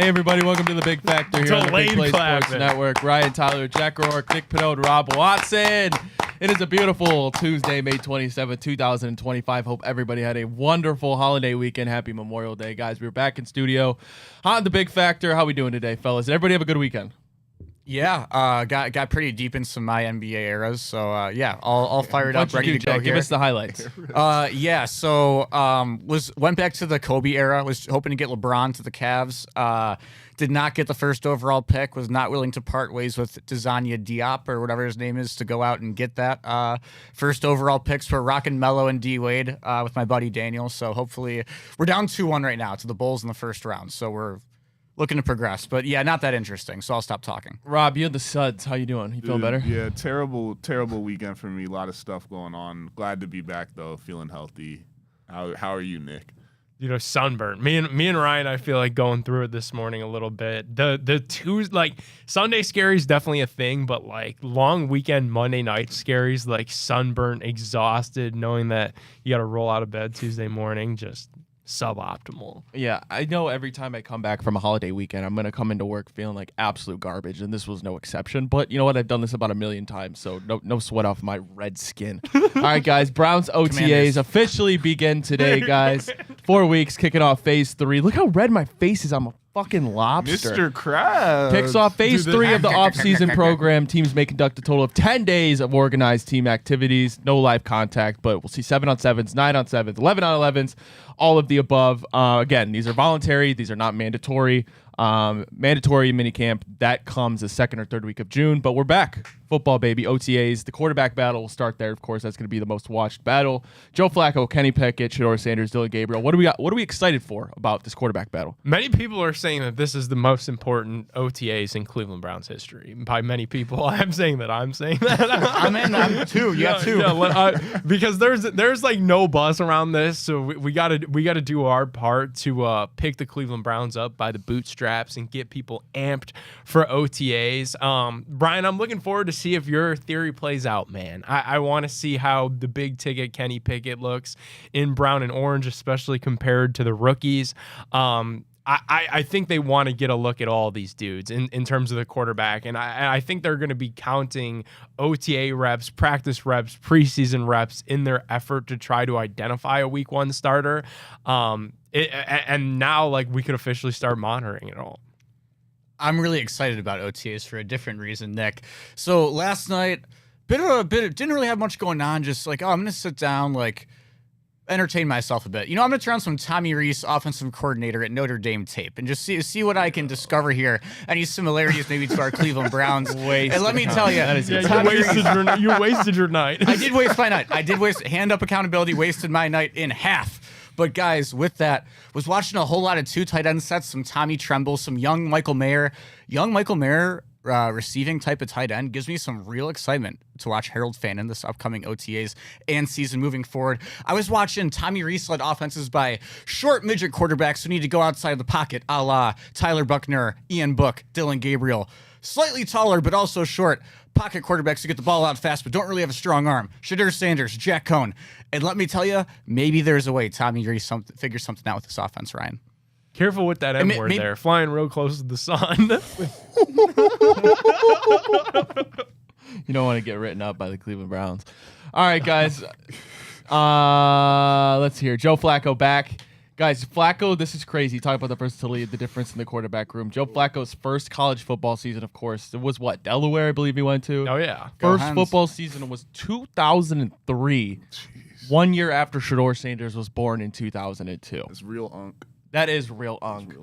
everybody. Welcome to the Big Factor here on the Big Play Sports Network. Ryan Tyler, Jack Rourke, Nick Pinode, Rob Watson. It is a beautiful Tuesday, May 27th, 2025. Hope everybody had a wonderful holiday weekend. Happy Memorial Day, guys. We're back in studio on the Big Factor. How we doing today, fellas? Did everybody have a good weekend? Yeah, got pretty deep in some my NBA eras, so yeah, all fired up, ready to go here. Give us the highlights. Went back to the Kobe era. Was hoping to get LeBron to the Cavs. Did not get the first overall pick. Was not willing to part ways with Desanya Diop or whatever his name is to go out and get that first overall picks. For rocking Melo and D Wade with my buddy Daniel. So hopefully we're down 2-1 right now to the Bulls in the first round. So we're looking to progress, but yeah, not that interesting, so I'll stop talking. Rob, you and the Suds, how you doing? You feeling better? Yeah, terrible weekend for me. A lot of stuff going on. Glad to be back though, feeling healthy. How are you, Nick? You know, sunburn. Me and Ryan, I feel like going through it this morning a little bit. The two, like, Sunday scary is definitely a thing, but like long weekend Monday night scaries, like sunburnt, exhausted, knowing that you got to roll out of bed Tuesday morning, just suboptimal. Yeah, I know every time I come back from a holiday weekend, I'm going to come into work feeling like absolute garbage, and this was no exception. But you know what? I've done this about 1,000,000 times, so no sweat off my red skin. All right, guys, Browns OTAs officially begin today, guys. 4 weeks, kicking off phase 3. Look how red my face is. I'm a fucking lobster. Mr. Krabs. Kicks off phase 3 of the off-season program. Teams may conduct a total of 10 days of organized team activities. No live contact, but we'll see 7-on-7s, 9-on-7s, 11-on-11s, all of the above. Again, these are voluntary. These are not mandatory. Mandatory minicamp, that comes the second or third week of June, but we're back. Football, baby. OTAs. The quarterback battle will start there. Of course, that's going to be the most watched battle. Joe Flacco, Kenny Pickett, Shedeur Sanders, Dylan Gabriel. What are we excited for about this quarterback battle? Many people are saying that this is the most important OTAs in Cleveland Browns history. By many people, I'm saying that. I'm I'm too. You got two. Yeah, because there's like no buzz around this, so we gotta do our part to pick the Cleveland Browns up by the bootstraps and get people amped for OTAs. Brian, I'm looking forward to see if your theory plays out, man. I want to see how the big ticket Kenny Pickett looks in brown and orange, especially compared to the rookies. I think they want to get a look at all these dudes in terms of the quarterback, and I think they're going to be counting OTA reps, practice reps, preseason reps in their effort to try to identify a week 1 starter. And now, like, we could officially start monitoring it all. I'm really excited about OTAs for a different reason, Nick. So last night, didn't really have much going on. Just like, I'm gonna sit down, like, entertain myself a bit. You know, I'm gonna turn on some Tommy Rees, offensive coordinator at Notre Dame tape, and just see what I can discover here. Any similarities maybe to our Cleveland Browns. And let me tell you, you wasted your night. I did waste my night. I did waste hand up accountability. Wasted my night in half. But guys, with that, was watching a whole lot of 2 tight end sets, some Tommy Tremble, some young Michael Mayer. Young Michael Mayer receiving type of tight end gives me some real excitement to watch Harold Fannin this upcoming OTAs and season moving forward. I was watching Tommy Rees-led offenses by short midget quarterbacks who need to go outside the pocket, a la Tyler Buckner, Ian Book, Dylan Gabriel. Slightly taller, but also short pocket quarterbacks who get the ball out fast but don't really have a strong arm. Shedeur Sanders, Jack Cohn. And let me tell you, maybe there's a way Tommy Rees figures something out with this offense, Ryan. Careful with that M word there. Flying real close to the sun. You don't want to get written up by the Cleveland Browns. All right, guys. Let's hear. Joe Flacco back. Guys, Flacco, this is crazy. Talk about the versatility, the difference in the quarterback room. Joe Flacco's first college football season, of course, it was what? Delaware, I believe he went to. Oh, yeah. First football season was 2003. Jeez. 1 year after Shedeur Sanders was born in 2002. That's real unk. That is real unk.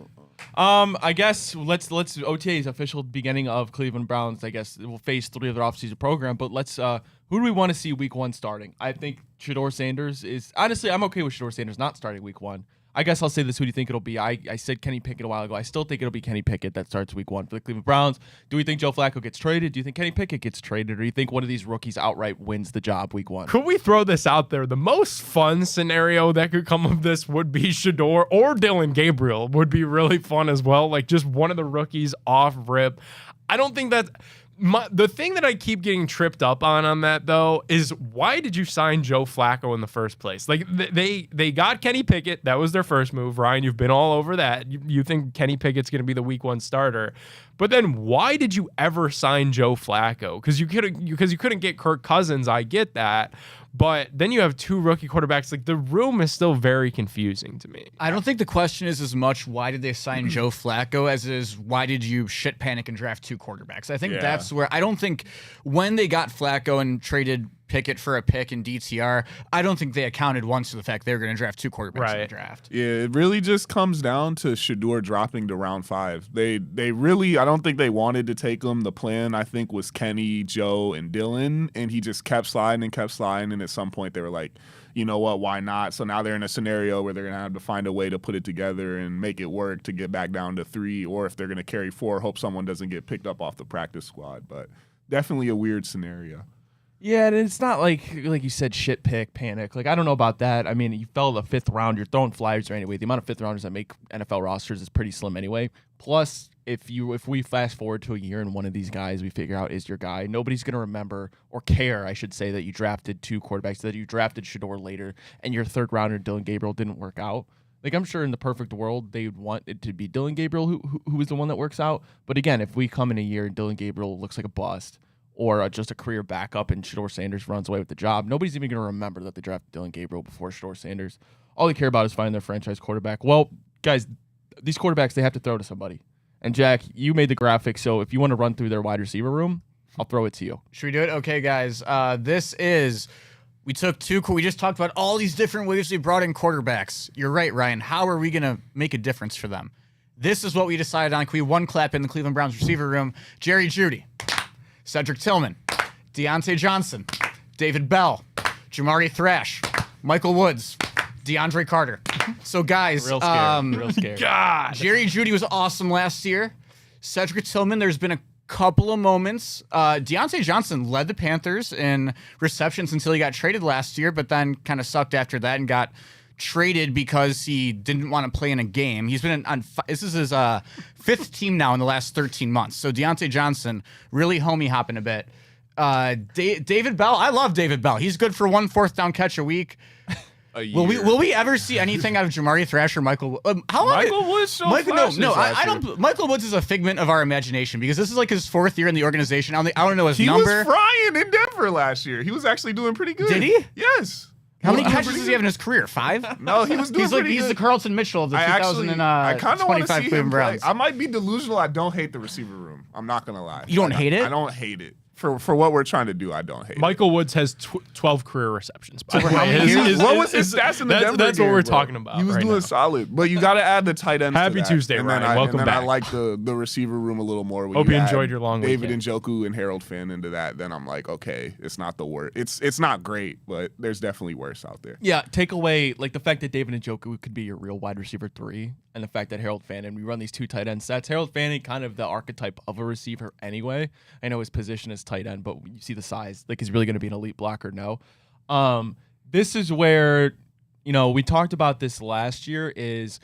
I guess let's OTA's official beginning of Cleveland Browns. I guess we'll phase 3 of their offseason program. But let's who do we want to see week 1 starting? I think Shedeur Sanders is honestly I'm okay with Shedeur Sanders not starting week 1. I guess I'll say this. Who do you think it'll be? I said Kenny Pickett a while ago. I still think it'll be Kenny Pickett that starts week 1 for the Cleveland Browns. Do we think Joe Flacco gets traded? Do you think Kenny Pickett gets traded? Or do you think one of these rookies outright wins the job week 1? Could we throw this out there? The most fun scenario that could come of this would be Shedeur or Dylan Gabriel would be really fun as well. Like just one of the rookies off rip. I don't think that The thing that I keep getting tripped up on that though is why did you sign Joe Flacco in the first place? Like they got Kenny Pickett, that was their first move. Ryan, you've been all over that. You think Kenny Pickett's going to be the week 1 starter, but then why did you ever sign Joe Flacco? Because you couldn't get Kirk Cousins. I get that. But then you have 2 rookie quarterbacks. Like, the room is still very confusing to me. I don't think the question is as much why did they sign Joe Flacco as it is why did you shit panic and draft 2 quarterbacks? I think that's where I don't think when they got Flacco and traded Pickett for a pick in DTR, I don't think they accounted once to the fact they were going to draft 2 quarterbacks in the draft. Yeah, it really just comes down to Shedeur dropping to round 5. They really, I don't think they wanted to take him. The plan, I think, was Kenny, Joe, and Dylan, and he just kept sliding, and at some point they were like, you know what, why not? So now they're in a scenario where they're going to have to find a way to put it together and make it work to get back down to 3, or if they're going to carry 4, hope someone doesn't get picked up off the practice squad. But definitely a weird scenario. Yeah, and it's not like you said, shit pick, panic. Like, I don't know about that. I mean, you fell the 5th round. You're throwing flyers there anyway. The amount of 5th rounders that make NFL rosters is pretty slim anyway. Plus, if we fast forward to a year and one of these guys we figure out is your guy, nobody's going to remember or care, I should say, that you drafted 2 quarterbacks, that you drafted Shedeur later, and your 3rd rounder, Dylan Gabriel, didn't work out. Like, I'm sure in the perfect world, they would want it to be Dylan Gabriel who is the one that works out. But again, if we come in a year and Dylan Gabriel looks like a bust, or just a career backup and Shedeur Sanders runs away with the job, nobody's even going to remember that they drafted Dylan Gabriel before Shedeur Sanders. All they care about is finding their franchise quarterback. Well, guys, these quarterbacks, they have to throw to somebody. And Jack, you made the graphic, so if you want to run through their wide receiver room, I'll throw it to you. Should we do it? Okay, guys. We took 2. We just talked about all these different ways we brought in quarterbacks. You're right, Ryan. How are we going to make a difference for them? This is what we decided on. Can we one clap in the Cleveland Browns receiver room? Jerry Jeudy, Cedric Tillman, Deontay Johnson, David Bell, Jamari Thrash, Michael Woods, DeAndre Carter. So, guys, real scary. God. Jerry Jeudy was awesome last year. Cedric Tillman, there's been a couple of moments. Deontay Johnson led the Panthers in receptions until he got traded last year, but then kind of sucked after that and got traded because he didn't want to play in a game. He's been this is his 5th team now in the last 13 months. So Deontay Johnson really homie hopping a bit. David Bell, I love David Bell. He's good for 1 4th down catch a week. Will we ever see anything out of Jamari Thrash or Michael? Michael Woods so flashes I don't. Michael Woods is a figment of our imagination because this is like his 4th year in the organization. I don't know his number. He was frying in Denver last year. He was actually doing pretty good. Did he? Yes. How many catches does he have in his career? 5? No, he was doing pretty good. He's the Carlton Mitchell of the I kind of want to 2025 see him Cleveland play. Browns. I might be delusional. I don't hate the receiver room. I'm not gonna lie. You don't hate it? I don't hate it. For what we're trying to do, I don't hate Michael Woods has 12 career receptions. By the way. how many years? What was his stats in the Denver That's what game, we're bro? talking about. He was right doing now. solid, but you got to add the tight ends. Happy to that. Tuesday, and Ryan. then Welcome I back. like the receiver room a little more. When Hope you add enjoyed your long David weekend. Njoku and Harold Finn into that. Then I'm like, okay, it's not the worst. It's not great, but there's definitely worse out there. Yeah, take away like the fact that David Njoku could be your real wide receiver 3, and the fact that Harold Fannin, we run these 2 tight end sets. Harold Fannin, kind of the archetype of a receiver anyway. I know his position is tight end, but you see the size. Like, he's really going to be an elite blocker? No. This is where, we talked about this last year. Is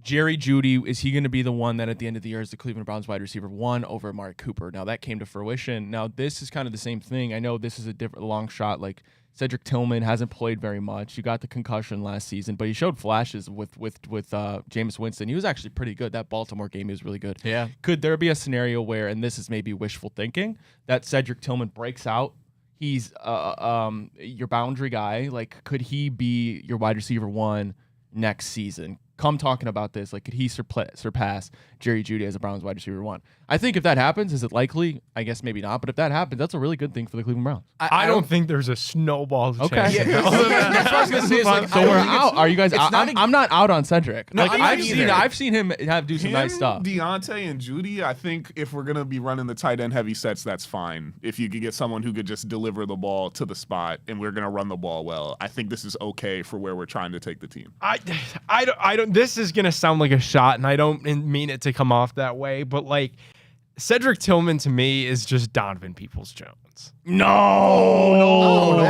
Jerry Jeudy, is he going to be the one that at the end of the year is the Cleveland Browns wide receiver 1 over Amari Cooper? Now that came to fruition. Now this is kind of the same thing. I know this is a different long shot. Like, Cedric Tillman hasn't played very much. You got the concussion last season, but he showed flashes with Jameis Winston. He was actually pretty good. That Baltimore game, he was really good. Yeah. Could there be a scenario where, and this is maybe wishful thinking, that Cedric Tillman breaks out? He's your boundary guy. Like, could he be your wide receiver 1 next season? Come talking about this, like, could he surpass Jerry Jeudy as a Browns wide receiver 1? I think if that happens, is it likely? I guess maybe not. But if that happens, that's a really good thing for the Cleveland Browns. I don't think there's a snowball's Okay. chance. Yeah, that's what I was gonna say. So we're out. Are you guys out? I'm not out on Cedric. No, like, I'm not I've seen him do some nice stuff. Deontay and Jeudy, I think if we're going to be running the tight end heavy sets, that's fine. If you could get someone who could just deliver the ball to the spot and we're going to run the ball well, I think this is okay for where we're trying to take the team. I don't. This is gonna sound like a shot, and I don't mean it to come off that way, but like, Cedric Tillman to me is just Donovan Peoples-Jones.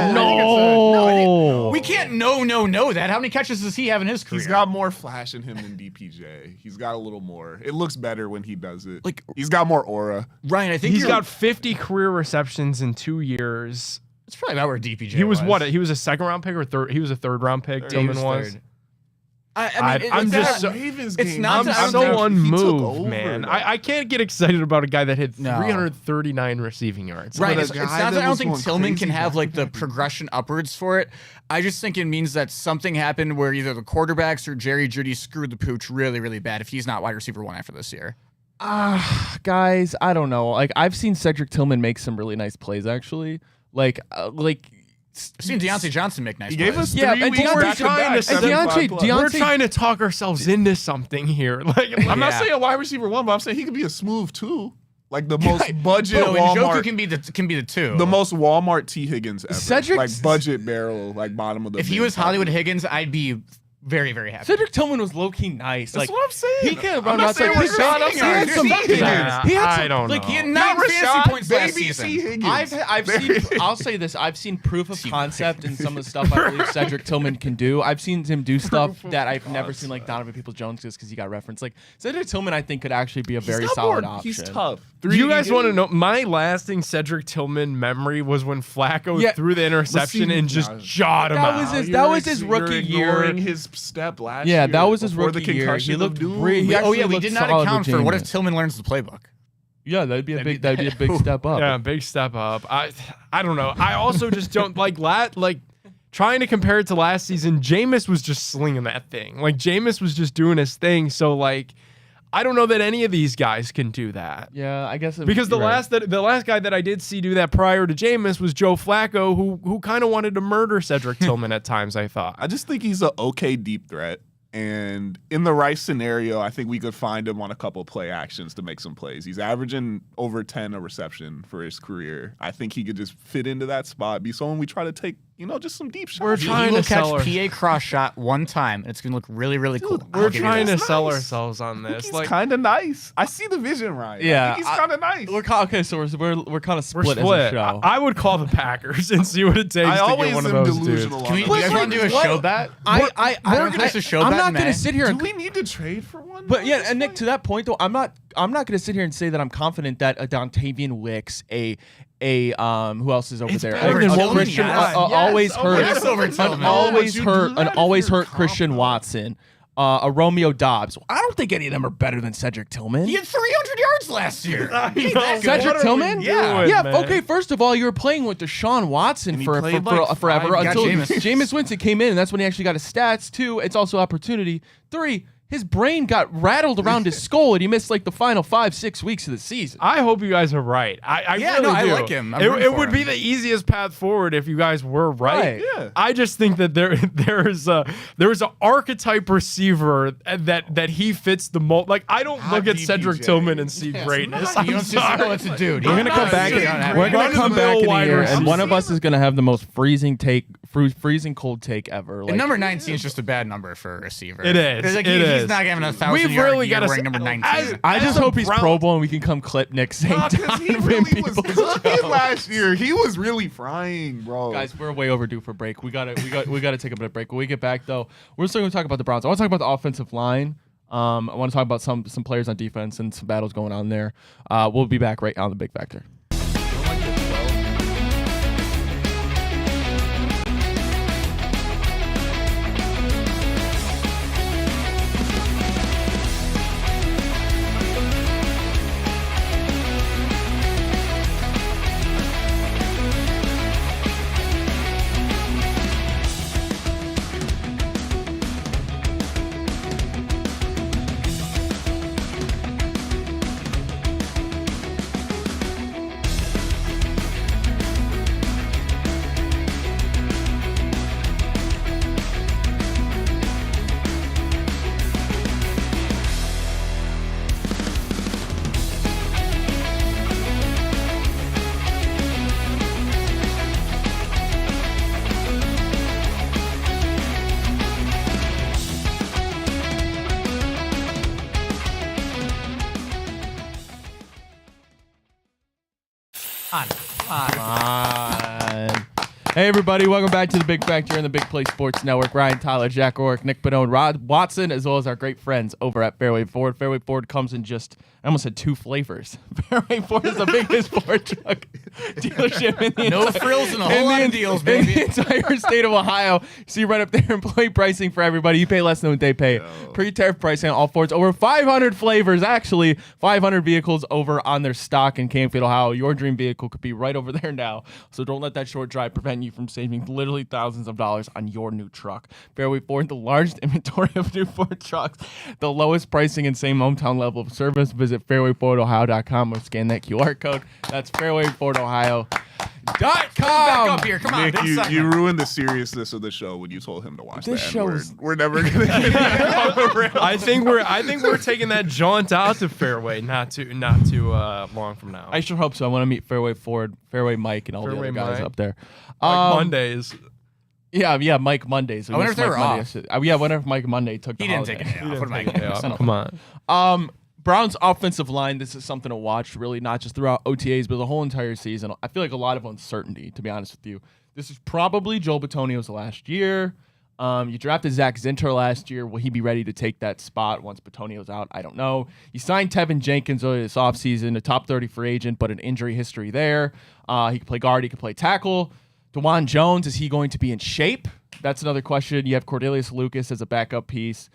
No. We can't know that. How many catches does he have in his career? He's got more flash in him than DPJ. He's got a little more. It looks better when he does it. Like, he's got more aura. Ryan, I think He's got 50 career receptions in 2 years. It's probably about where DPJ He was what? He was a second-round pick or third? He was a third-round pick. Tillman was. Third. I mean, I'm it's just not- so, Ravens it's game, not I'm that I don't so think he took unmoved, over, man. though. I can't get excited about a guy that hit No. 339 receiving yards. Right, But a it's guy not that that I don't was think going Tillman can crazy have back like the then. progression upwards for it. I just think it means that something happened where either the quarterbacks or Jerry Jeudy screwed the pooch really, really bad if he's not wide receiver 1 after this year. Guys, I don't know. Like, I've seen Cedric Tillman make some really nice plays, actually. Like. I've seen Deontay Johnson make nice He gave plays. us Yeah, 3 and weeks we're back to trying back. to- 75 plus. We're Deontay- trying to talk ourselves into something here. Like, I'm not Yeah. saying wide receiver 1, but I'm saying he could be a smooth 2. Like the most budget No, and Njoku Walmart. can be the 2. The most Walmart T. Higgins ever. Cedric- like budget barrel, like bottom of the If he bin was type. Hollywood Higgins, I'd be very, very happy. Cedric Tillman was low-key nice. That's Like, what I'm saying. he can run I'm not outside. saying He Rashad, I'm had saying some- Higgins. Nah, he had I some- don't Like know. he had Not 9 fantasy Rashad, points last baby season. C. Higgins. I've seen. I'll say this. I've seen proof of concept in some of the stuff I believe Cedric Tillman can do. I've seen him do stuff that I've never seen, like Donovan Peoples-Jones, just because he got referenced. Like Cedric Tillman, I think could actually be a very He's got solid more- option. He's tough. Do you guys want to know? My lasting Cedric Tillman memory was when Flacco Yeah. threw the interception and just jawed him That out. was his- You're was his you're rookie year. ignoring his step last year. Yeah, that was his before rookie the year. concussion He looked of doom. great. He Oh actually yeah, we looked did not solid account with for what if Jameis. Tillman learns the playbook. Yeah, that'd be a big That'd be- step up. Yeah, big step up. I don't know. I also just don't like trying to compare it to last season. Jameis was just slinging that thing. Like Jameis was just doing his thing. So like, I don't know that any of these guys can do that. Yeah, I guess Because the you're right. last guy that I did see do that prior to Jameis was Joe Flacco, who kind of wanted to murder Cedric Tillman at times. I thought. I just think he's an okay deep threat. And in the right scenario, I think we could find him on a couple play actions to make some plays. He's averaging over 10 a reception for his career. I think he could just fit into that spot, be someone we try to take, just some deep shots. We're He trying will to sell catch PA cross shot one time, and it's gonna look really, really cool. I'll We're give you trying that. to sell nice. ourselves on this. He's Like kind of nice. I see the vision, Ryan. Yeah, I think he's kind of nice. Okay, so we're kind of we're split, split. as a show. I would call the Packers and see what it takes I to always get one of am those dudes. delusional. Can we, on do you that. guys want to do a show bet? I don't know if it's a show I'm bet not in gonna May. sit here Do and we need to trade for one? But yeah, and Nick, to that point though, I'm not gonna sit here and say that I'm confident that a Dontavian Wicks, who else is over It's there? better than Tillman, Christian, yes. always Yes, hurt, yes, over Tillman. always Would you hurt, do an that always if you're hurt Christian confident? Watson, a Romeo Dobbs. I don't think any of them are better than Cedric Tillman. He had 300 yards last year. He ain't that good. Cedric What are we Tillman? doing, Yeah. man? Okay. First of all, you were playing with Deshaun Watson And he for played like forever five- until Got Jameis. Jameis Winston came in, and that's when he actually got his stats. 2, it's also opportunity. 3, his brain got rattled around his skull, and he missed like the final 5-6 weeks of the season. I hope you guys are right. I Yeah, really no, I do. like him. I'm It, rooting it for would be him. the easiest path forward if you guys were right. Right. Yeah. I just think that there is an archetype receiver that he fits the mold. Like I don't Not look at DPJ. Cedric Tillman and see greatness. You I'm don't just sorry. know it's a dude. We're gonna come back. We're gonna come back in a year, and one of us is gonna have the most freezing cold take ever. And Like, number 19 is just a bad number for a receiver. It is. Like, It he's is. not having a 1,000 We've yard really year gotta wearing number 19. I as just a hope he's Brown- Pro Bowl and we can come clip Nick saying Because he Donovan really was Peoples-Jones. good last year. He was really frying, bro. Guys, we're way overdue for break. We gotta take a bit of break. When we get back though, we're still gonna talk about the Browns. I want to talk about the offensive line. I want to talk about some players on defense and some battles going on there. We'll be back right on the Big Factor. Come on. Hey, everybody. Welcome back to The Big Factor and the Big Play Sports Network. Ryan, Tyler, Jack Orrick, Nick Bonone, Rod Watson, as well as our great friends over at Fairway Ford. Fairway Ford comes in just, I almost said 2 flavors. Fairway Ford is the biggest Ford truck dealership in the No frills and a whole lot of deals, baby. in the entire state of Ohio. See right up there, employee pricing for everybody. You pay less than what they pay. Pre-tariff pricing on all Fords. Over 500 flavors, actually. 500 vehicles over on their stock in Canfield, Ohio. Your dream vehicle could be right over there now. So don't let that short drive prevent you from saving literally thousands of dollars on your new truck. Fairway Ford, the largest inventory of new Ford trucks, the lowest pricing and same hometown level of service. Visit fairwayfordohio.com or scan that QR code. That's fairwayfordohio.com. Back up here. Come on. Nick, you ruined the seriousness of the show when you told him to watch This that. show is- We're never gonna get that. I think we're taking that jaunt out to Fairway, not too long from now. I sure hope so. I want to meet Fairway Ford, Fairway Mike, and all Fairway the other guys Mike. up there. Like Mondays. Yeah, Mike Mondays. I wonder if they were off. Yeah, I wonder if Mike Monday took the He didn't holiday. take a day off. What am I Take a day getting? off. Come on. Browns offensive line, this is something to watch, really, not just throughout OTAs, but the whole entire season. I feel like a lot of uncertainty, to be honest with you. This is probably Joel Bitonio's last year. You drafted Zach Zinter last year. Will he be ready to take that spot once Bitonio's out? I don't know. You signed Tevin Jenkins earlier this offseason, a top 30 free agent, but an injury history there. He can play guard, he can play tackle. DeJuan Jones, is he going to be in shape? That's another question. You have Cordelius Lucas as a backup piece.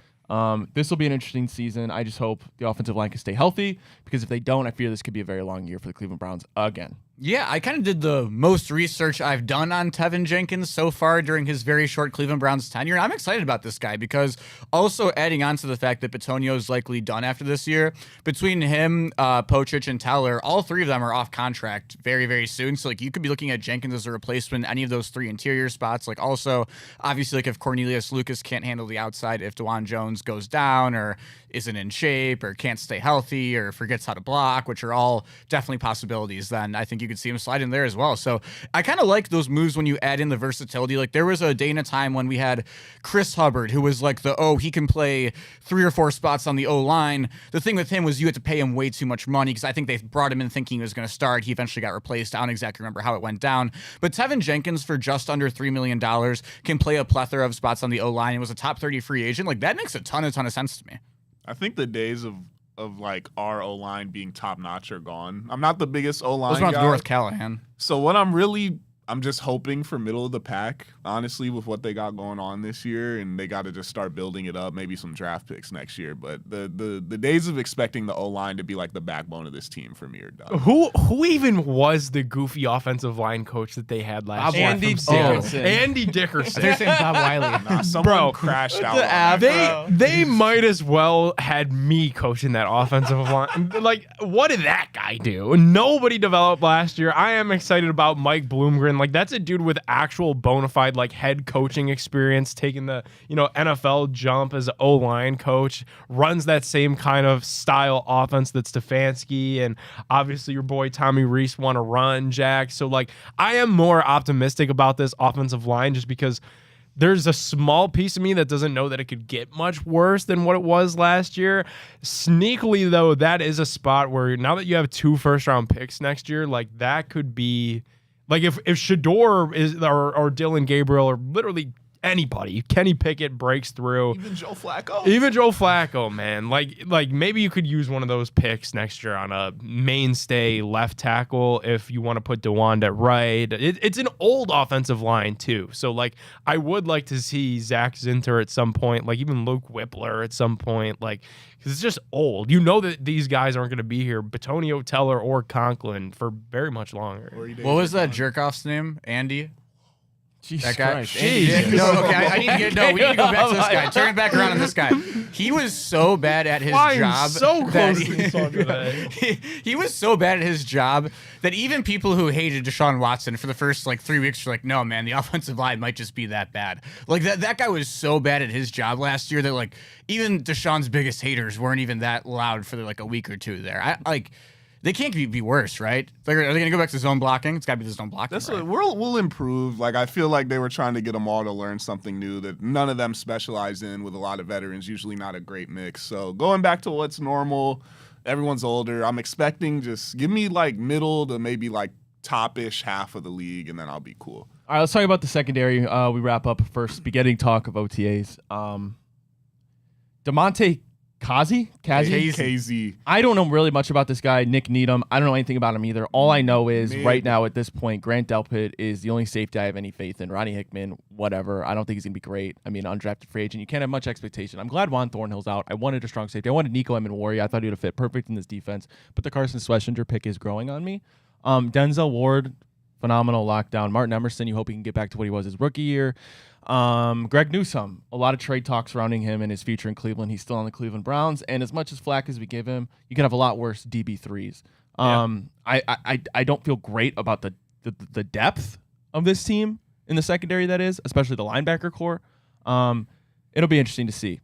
This will be an interesting season. I just hope the offensive line can stay healthy, because if they don't, I fear this could be a very long year for the Cleveland Browns again. Yeah, I kind of did the most research I've done on Tevin Jenkins so far during his very short Cleveland Browns tenure. And I'm excited about this guy because also adding on to the fact that Bitonio is likely done after this year, between him, Pochich, and Teller, all 3 of them are off contract very, very soon. So like you could be looking at Jenkins as a replacement in any of those 3 interior spots. Like also, obviously, like if Cornelius Lucas can't handle the outside, if DeJuan Jones goes down or isn't in shape or can't stay healthy or forgets how to block, which are all definitely possibilities, then I think you could see him slide in there as well. So I kind of like those moves when you add in the versatility. Like there was a day and a time when we had Chris Hubbard, who was like he can play 3 or 4 spots on the O-line. The thing with him was you had to pay him way too much money because I think they brought him in thinking he was going to start. He eventually got replaced. I don't exactly remember how it went down. But Tevin Jenkins, for just under $3 million, can play a plethora of spots on the O-line. It was a top 30 free agent. Like that makes a ton of sense to me. I think the days of like our O-line being top notch are gone. I'm not the biggest O-line Those guy. North Callahan. So what I'm just hoping for middle of the pack, honestly, with what they got going on this year, and they got to just start building it up, maybe some draft picks next year. But the days of expecting the O-line to be like the backbone of this team for me are done. Who even was the goofy offensive line coach that they had last year? Andy Dickerson. Andy Dickerson. They're saying Bob Wiley. Nah, someone Bro, crashed out. the on that. afro. They might as well had me coaching that offensive line. Like, what did that guy do? Nobody developed last year. I am excited about Mike Bloomgren. Like, that's a dude with actual bona fide like head coaching experience, taking the NFL jump as an O-line coach, runs that same kind of style offense that Stefanski and obviously your boy Tommy Reese want to run, Jack. So like, I am more optimistic about this offensive line just because there's a small piece of me that doesn't know that it could get much worse than what it was last year. Sneakily, though, that is a spot where now that you have 2 first-round picks next year, like that could be like if Shador is or Dylan Gabriel or literally anybody, Kenny Pickett breaks through. Even Joe Flacco. Even Joe Flacco, man. Like maybe you could use one of those picks next year on a mainstay left tackle if you want to put DeWand at right. It's an old offensive line too. So like I would like to see Zach Zinter at some point, like even Luke Whippler at some point, like because it's just old. You know that these guys aren't going to be here, Bitonio, Teller, or Conklin for very much longer. What was that jerk off's name? Andy? Jesus That guy. Christ. Jesus. No, okay. I need to get. No, we need to go back to this guy. Turn it back around on this guy. He was so bad at his Flying job. so that close to the song today. he was so bad at his job that even people who hated Deshaun Watson for the first like 3 weeks were like, no, man, the offensive line might just be that bad. Like that guy was so bad at his job last year that like even Deshaun's biggest haters weren't even that loud for like a week or two there. They can't be worse, right? Like, are they going to go back to zone blocking? It's got to be the zone blocking. That's right? we'll improve. Like I feel like they were trying to get them all to learn something new that none of them specialize in. With a lot of veterans, usually not a great mix. So going back to what's normal, everyone's older. I'm expecting just give me like middle to maybe like top-ish half of the league, and then I'll be cool. All right, let's talk about the secondary. We wrap up first. Beginning talk of OTAs. DeMonte Kazi? KZ. I don't know really much about this guy, Nick Needham. I don't know anything about him either. All I know is right now at this point, Grant Delpit is the only safety I have any faith in. Ronnie Hickman, whatever. I don't think he's going to be great. I mean, undrafted free agent. You can't have much expectation. I'm glad Juan Thornhill's out. I wanted a strong safety. I wanted Nico Emin-Warrior. I thought he would have fit perfect in this defense. But the Carson Schlesinger pick is growing on me. Denzel Ward, phenomenal lockdown. Martin Emerson, you hope he can get back to what he was his rookie year. Greg Newsome, a lot of trade talk surrounding him and his future in Cleveland. He's still on the Cleveland Browns, and as much as flack as we give him, you can have a lot worse DB3s. I don't feel great about the depth of this team in the secondary, that is, especially the linebacker core. It'll be interesting to see.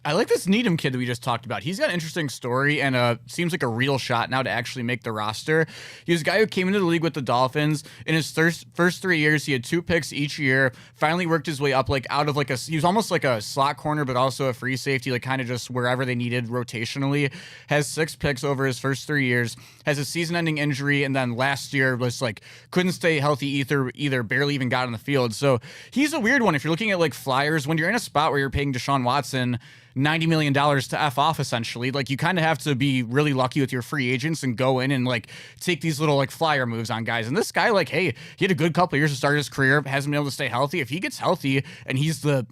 I like this Needham kid that we just talked about. He's got an interesting story and seems like a real shot now to actually make the roster. He was a guy who came into the league with the Dolphins. In his first 3 years, he had 2 picks each year, finally worked his way up out of he was almost like a slot corner, but also a free safety, like kind of just wherever they needed rotationally. Has 6 picks over his first 3 years, has a season-ending injury, and then last year was couldn't stay healthy either, barely even got on the field. So he's a weird one. If you're looking at flyers, when you're in a spot where you're paying Deshaun Watson $90 million to F off, essentially, you kind of have to be really lucky with your free agents and go in and take these little flyer moves on guys. And this guy, hey, he had a good couple of years to start his career, hasn't been able to stay healthy. If he gets healthy and he's the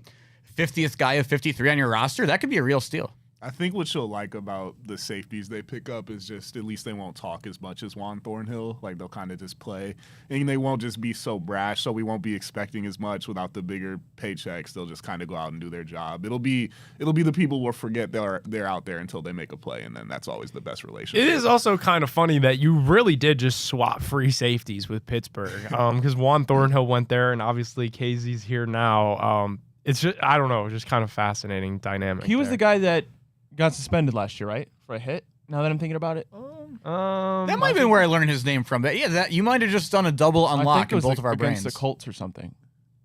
50th guy of 53 on your roster, that could be a real steal. I think what you'll like about the safeties they pick up is just at least they won't talk as much as Juan Thornhill. They'll kind of just play, and they won't just be so brash, so we won't be expecting as much without the bigger paychecks. They'll just kind of go out and do their job. It'll be the people will forget they're out there until they make a play, and then that's always the best relationship. It is also kind of funny that you really did just swap free safeties with Pittsburgh because Juan Thornhill went there, and obviously KZ's here now. It's just, I don't know, just kind of fascinating dynamic. He was the guy that got suspended last year, right? For a hit? Now that I'm thinking about it. That might have been where I learned his name from. But yeah, you might have just done a double unlock in both of our brains. Against the Colts or something.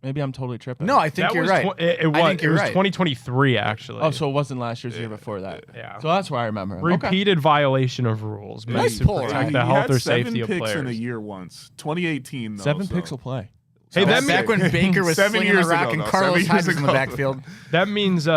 Maybe I'm totally tripping. No, I think you're right. It was 2023, actually. Oh, so it wasn't last year's year before that. Yeah. So that's where I remember him. Repeated violation of rules. Nice to pull. protect He the health had or 7 safety of picks players. in a year once. 2018, though. 7 so. picks will play. Hey, that back when Baker was 7 slinging the years rock ago, and though. Carlos 7 Hyde years was in the ago. backfield. That means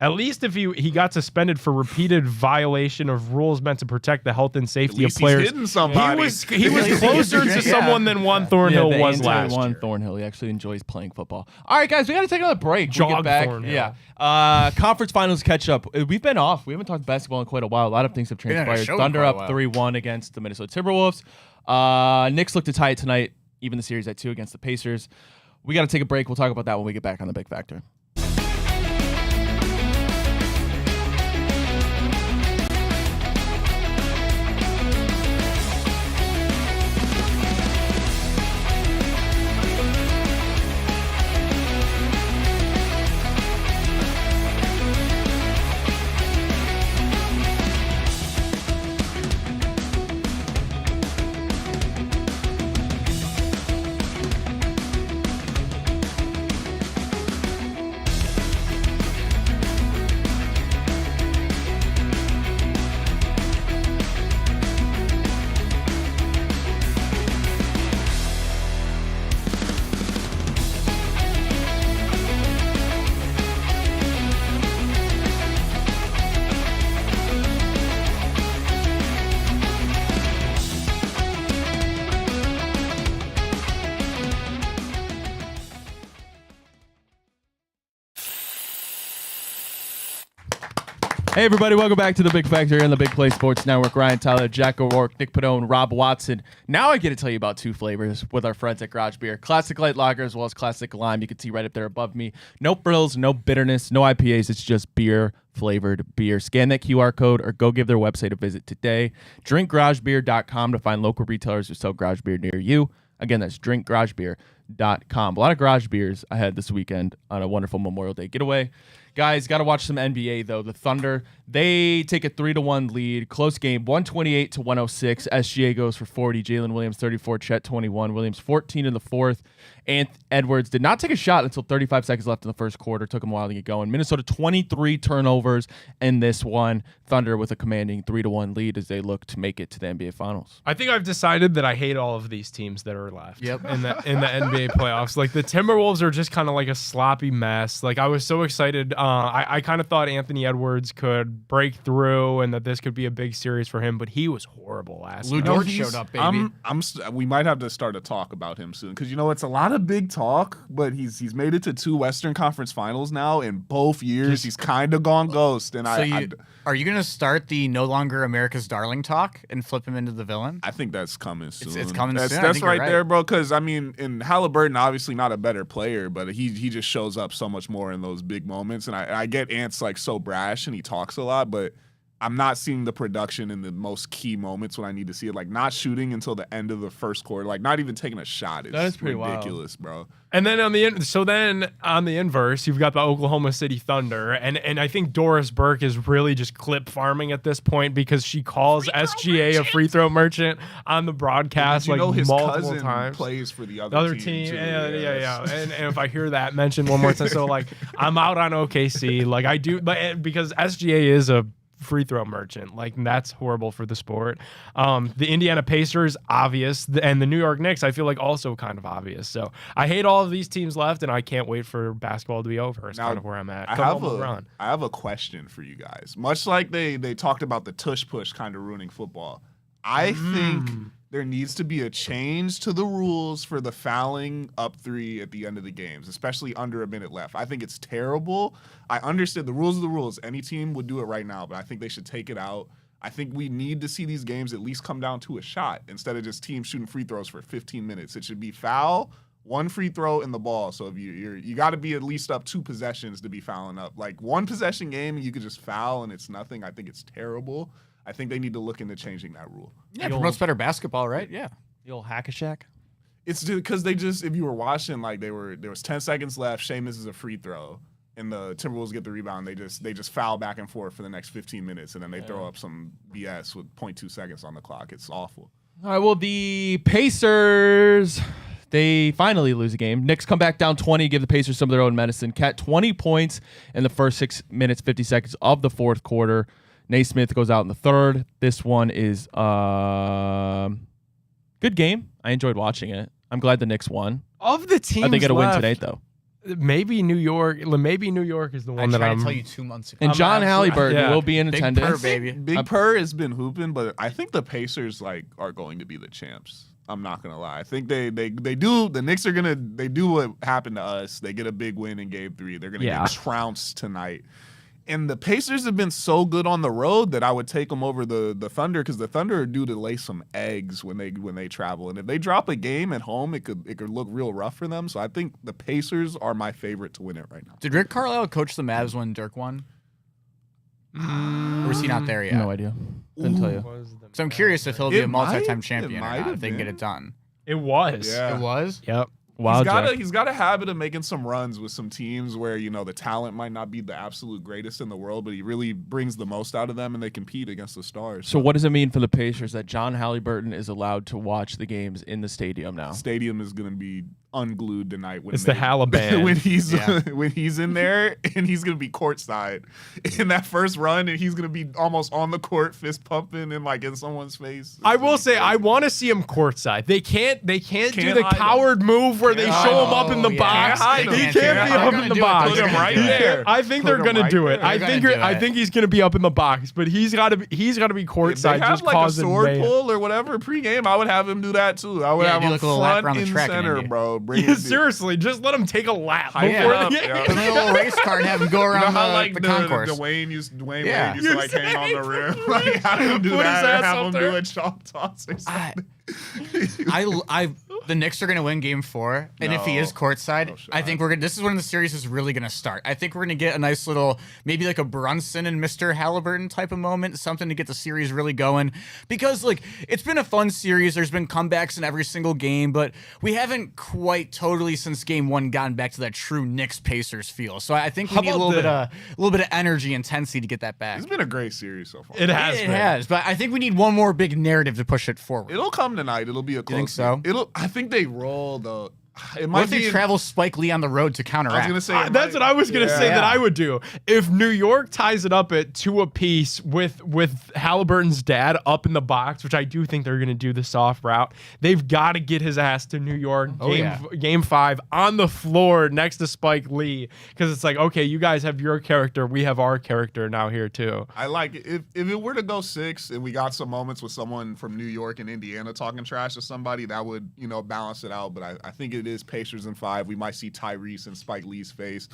at least if he got suspended for repeated violation of rules meant to protect the health and safety of players. He's hitting somebody. He was closer to someone than Juan Thornhill was last Juan year. Thornhill. He actually enjoys playing football. All right, guys, we got to take another break. Jog We'll get back. Thornhill. Yeah. Conference finals catch up. We've been off. We haven't talked basketball in quite a while. A lot of things have on a transpired. show Thunder for a up while. 3-1 against the Minnesota Timberwolves. Knicks look to tie it tonight, even the series at 2 against the Pacers. We got to take a break. We'll talk about that when we get back on the Big Factor. Hey, everybody. Welcome back to the Big Factor here on the Big Play Sports Network. Ryan Tyler, Jack O'Rourke, Nick Padone, Rob Watson. Now I get to tell you about 2 flavors with our friends at Garage Beer. Classic Light Lager as well as Classic Lime. You can see right up there above me. No frills, no bitterness, no IPAs. It's just beer-flavored beer. Scan that QR code or go give their website a visit today. DrinkGarageBeer.com to find local retailers who sell garage beer near you. Again, that's DrinkGarageBeer.com. A lot of garage beers I had this weekend on a wonderful Memorial Day getaway. Guys, got to watch some NBA, though. The Thunder, they take a 3-1 lead. Close game, 128 to 106. SGA goes for 40. Jalen Williams, 34. Chet, 21. Williams, 14 in the fourth. And Edwards did not take a shot until 35 seconds left in the first quarter. Took him a while to get going. Minnesota, 23 turnovers in this one. Thunder with a commanding 3-1 lead as they look to make it to the NBA Finals. I think I've decided that I hate all of these teams that are left Yep. in the NBA playoffs. Like the Timberwolves are just kind of like a sloppy mess. Like I was so excited. I kind of thought Anthony Edwards could break through and that this could be a big series for him, but he was horrible last Lou night. Dort showed up, baby. We might have to start a talk about him soon because it's a lot of big talk, but he's made it to 2 Western Conference Finals now in both years. He's kind of gone ghost, and Are you gonna start the no longer America's darling talk and flip him into the villain? I think that's coming soon. It's coming soon. I That's think you're right there, bro. Because in Halliburton, obviously not a better player, but he just shows up so much more in those big moments. And I get Ant's like so brash and he talks a lot, but I'm not seeing the production in the most key moments when I need to see it. Like not shooting until the end of the first quarter, like not even taking a shot. It's That is pretty ridiculous, bro. And then on the inverse, you've got the Oklahoma City Thunder, and I think Doris Burke is really just clip farming at this point because she calls SGA a free throw merchant on the broadcast His multiple cousin times. plays for the other team. Too. Yeah. And if I hear that mentioned one more time, so like I'm out on OKC, like I do, but because SGA is a free throw merchant, like that's horrible for the sport. The Indiana Pacers, obvious, and the New York Knicks, I feel like also kind of obvious. So I hate all of these teams left, and I can't wait for basketball to be over. It's kind of where I'm at. I have a question for you guys. Much like they talked about the tush push kind of ruining football, I think there needs to be a change to the rules for the fouling up 3 at the end of the games, especially under a minute left. I think it's terrible. I understand the rules are the rules. Any team would do it right now, but I think they should take it out. I think we need to see these games at least come down to a shot instead of just teams shooting free throws for 15 minutes. It should be foul, 1 free throw in the ball. So if you got to be at least up 2 possessions to be fouling up. Like 1 possession game, you could just foul and it's nothing. I think it's terrible. I think they need to look into changing that rule. Yeah, it promotes better basketball, right? Yeah. The old hack-a-shack. It's because they just, if you were watching, like there was 10 seconds left, Shea misses a free throw, and the Timberwolves get the rebound. They just foul back and forth for the next 15 minutes, and then they throw up some BS with 0.2 seconds on the clock. It's awful. All right, well, the Pacers, they finally lose a game. Knicks come back down 20, give the Pacers some of their own medicine. Cat 20 points in the first 6 minutes, 50 seconds of the fourth quarter. Naismith goes out in the third. This one is good game. I enjoyed watching it. I'm glad the Knicks won. Of the teams, I think it'll win left, tonight, though. Maybe New York is the one I that tried I'm. to tell you 2 months ago. And John Halliburton will be in Big attendance. Purr, baby. Big Purr has been hooping, but I think the Pacers are going to be the champs. I'm not gonna lie. I think they do. The Knicks they do what happened to us. They get a big win in Game 3. They're gonna get trounced tonight. And the Pacers have been so good on the road that I would take them over the Thunder because the Thunder are due to lay some eggs when they travel. And if they drop a game at home, it could look real rough for them. So I think the Pacers are my favorite to win it right now. Did Rick Carlisle coach the Mavs when Dirk won? Or was he not there yet? No idea. Couldn't tell you. So I'm curious if he'll be It a multi-time might- champion it or might not, have if they can get been. it done. It was. Yeah. It was? Yep. Wild Jack. He's got a habit of making some runs with some teams where, the talent might not be the absolute greatest in the world, but he really brings the most out of them and they compete against the stars. So what does it mean for the Pacers that John Halliburton is allowed to watch the games in the stadium now? Stadium is going to be unglued tonight. It's the Halliband. when he's in there and he's going to be courtside in that first run and he's going to be almost on the court fist pumping and like in someone's face. I will say I want to see him courtside. They can't do the hide coward move where they show him up in the Oh, box. yeah. He Can't can't hide be him. up They're in the gonna box. do it. Put him right there. I think Put they're him gonna right do it. there. I They're think gonna do I it. think he's gonna be up in the box, but he's got to be If courtside, they have just like a causing sword mayhem. pull or whatever pregame, I would have him do that too. I would Yeah, have do him like a little lap front around the and track in center, Indy. bro. Bring Yeah, it. seriously, just let him take a lap Hype before it up, the yeah. Put him in a little race car and have him go You know around how like the concourse. Dwayne Wade Yeah. used to like hang on the rim. Like have him do Put his that or ass have up him there. do a chalk toss or something. I the Knicks are going to win Game 4, and if he is courtside, I think this is when the series is really going to start. I think we're going to get a nice little, maybe like a Brunson and Mr. Halliburton type of moment, something to get the series really going. Because like it's been a fun series. There's been comebacks in every single game, but we haven't quite totally since Game 1 gotten back to that true Knicks Pacers feel. So I think we need a little bit of energy, intensity to get that back. It's been a great series so far. It has, but I think we need one more big narrative to push it forward. It'll come tonight. It'll be a close. You think so? I think they roll the. It What might if they be travel Spike Lee on the road to counteract? I was gonna say That's what I was gonna say that I would do if New York ties it up at 2 apiece with Halliburton's dad up in the box, which I do think they're gonna do the soft route. They've got to get his ass to New York game 5 on the floor next to Spike Lee, because it's like, okay, you guys have your character, we have our character now here too. I like it. If it were to go 6 and we got some moments with someone from New York and Indiana talking trash to somebody, that would balance it out. But I think it is Pacers in 5. We might see Tyrese and Spike Lee's face,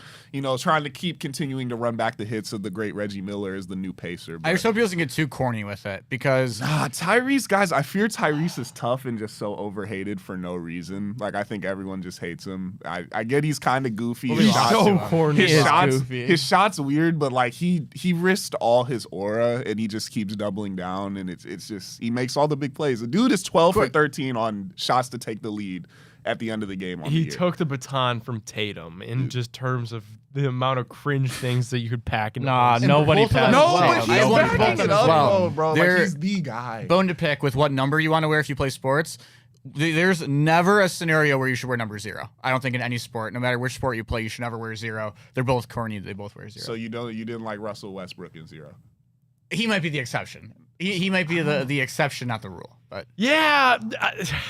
trying to keep continuing to run back the hits of the great Reggie Miller as the new Pacer. I just hope he doesn't get too corny with it, because Tyrese, guys, I fear Tyrese is tough and just so overhated for no reason. Like, I think everyone just hates him. I get he's kind of goofy. He's so corny. His shot's weird, but like he risked all his aura and he just keeps doubling down, and it's just he makes all the big plays. The dude is 12 for 13 on shots to take the lead at the end of the game. He took the baton from Tatum in just terms of the amount of cringe things that you could pack in. Nobody passed. But he's I want backing both it as up, well. bro. Like, he's the guy. Bone to pick with what number you want to wear if you play sports. There's never a scenario where you should wear number 0. I don't think in any sport, no matter which sport you play, you should never wear 0. They're both corny. They both wear 0. So you didn't like Russell Westbrook in 0? He might be the exception. He might be the exception, not the rule. But yeah,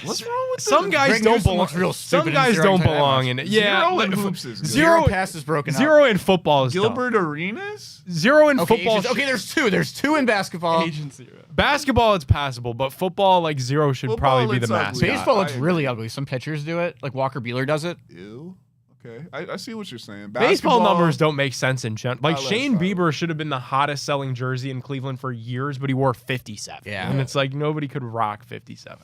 what's wrong with some guys Greg don't Newsom belong. looks real Some stupid guys in don't zero belong in it. Yeah, 0 in hoops is good. Zero passes broken up. 0 in football is Gilbert Arenas? 0 in Okay, football. there's 2. There's 2 in basketball. Basketball, it's passable, but football, like 0 should Football, probably be it's the ugly. mascot. Baseball looks I really ugly. Some pitchers do it, like Walker Buehler does it. Ew. Okay, I see what you're saying. Baseball numbers don't make sense in general. Like let's Shane start. Bieber should have been the hottest selling jersey in Cleveland for years, but he wore 57. Yeah. And it's like nobody could rock 57.